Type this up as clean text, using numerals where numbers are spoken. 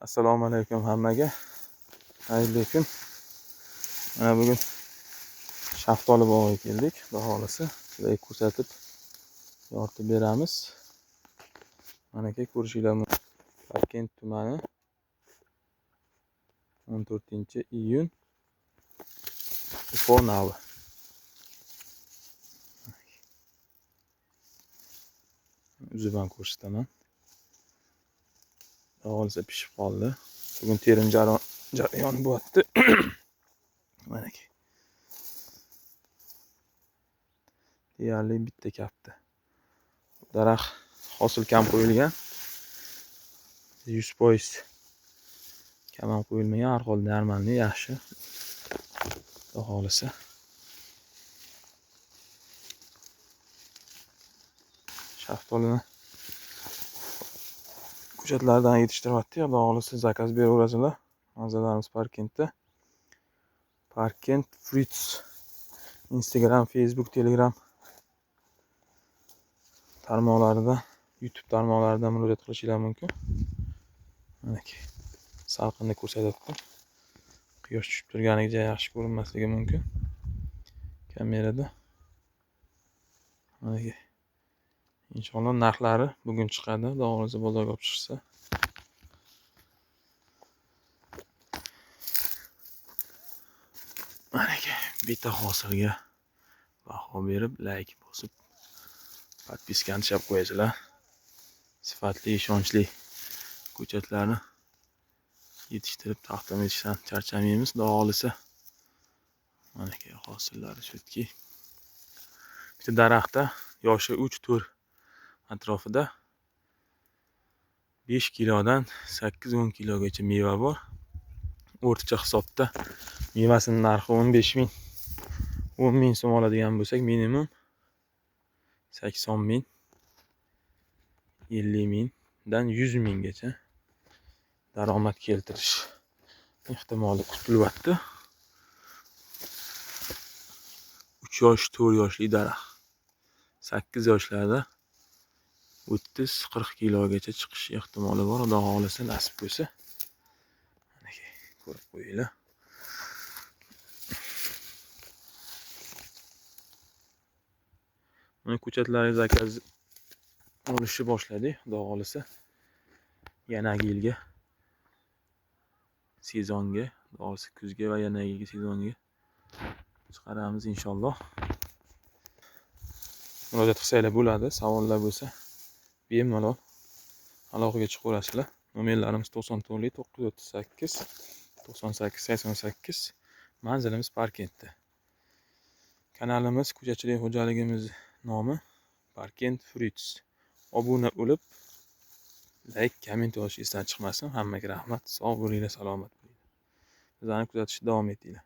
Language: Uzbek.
Assalomu alaykum hammaga. Xayrli kun. Mana bugun shaftoli bog'iga keldik. Xudo xolasa, sizlarga ko'rsatib yoritib beramiz. Mana aka ko'rishinglar mumkin. Parkent tumani 14-iyun Ufo navi. Uziban ko'rsataman. Xudo xolasa pishib qoldi. Bugun terim jarayoni bo'lyapti. Mana aka. Deyarli bitta kapta. Daraxt hosil kam qo'yilgan. 100% kam ham qo'yilmagan, har xil normalniy yaxshi. Xudo xolasa. Shaftolini ko'chatlardan yetishtiryapti. Xudo xolasa zakaz beraverasizlar. Manzaralarimiz Parkentda. Parkent Fruits. Instagram, Facebook, Telegram tarmoqlarida, YouTube tarmoqlarida murojaat qilishingiz mumkin. Mana salqinni ko'rsatyapti. Quyosh tushib turganiga yaxshi ko'rinmasligi mumkin kamerada. Mana inshaalloh narxlari bugun chiqadi. Xudo xolasa bozorga olib chiqsa. Mana bitta hosilga baho berib, like bosib, podpiskani chap qo'yasizlar. Sifatli, ishonchli ko'chatlarni yetishtirib taqdim etishdan charchamaymiz. Xudo xolasa. Mana hosillari shutki. Bitta daraxtda yoshi 3-4 atrofida 5 kilodan 8-10 kilogacha meva bor. O'rtacha hisobda mevasining narxi 15 ming, 10 ming so'm oladigan bo'lsak, minimum 80 ming, 50 mingdan 100 minggacha daromad keltirish ehtimoli kutilyapti. 3 yosh, 4 yoshli daraxt 8 yoshlarda 30-40 kilogacha chiqish ehtimoli bor. Xudo xolasa nasib bo'lsa. Mana ko'rib qo'yinglar. Mana ko'chatlarni zakaz olishni boshladik. Xudo xolasa yanagi yilga sezonga, xudo xolasa kuzga va yanagi yilgi sezonga chiqaramiz inshaalloh. Murojaat qilsanglar bo'ladi. Savollar bo'lsa bemalol aloqaga chiqaverasizlar. Nomerlarimiz 94 938 98 88. Manzilimiz Parkentda. Kanalimiz ko'chachilik xo'jaligimiz nomi Parkent Fruits. Obuna bo'lib, like, komment yozish esdan chiqmasin. Hammaga rahmat. Sog' bo'linglar, salomat bo'linglar. Bizlarni kuzatishda davom etinglar.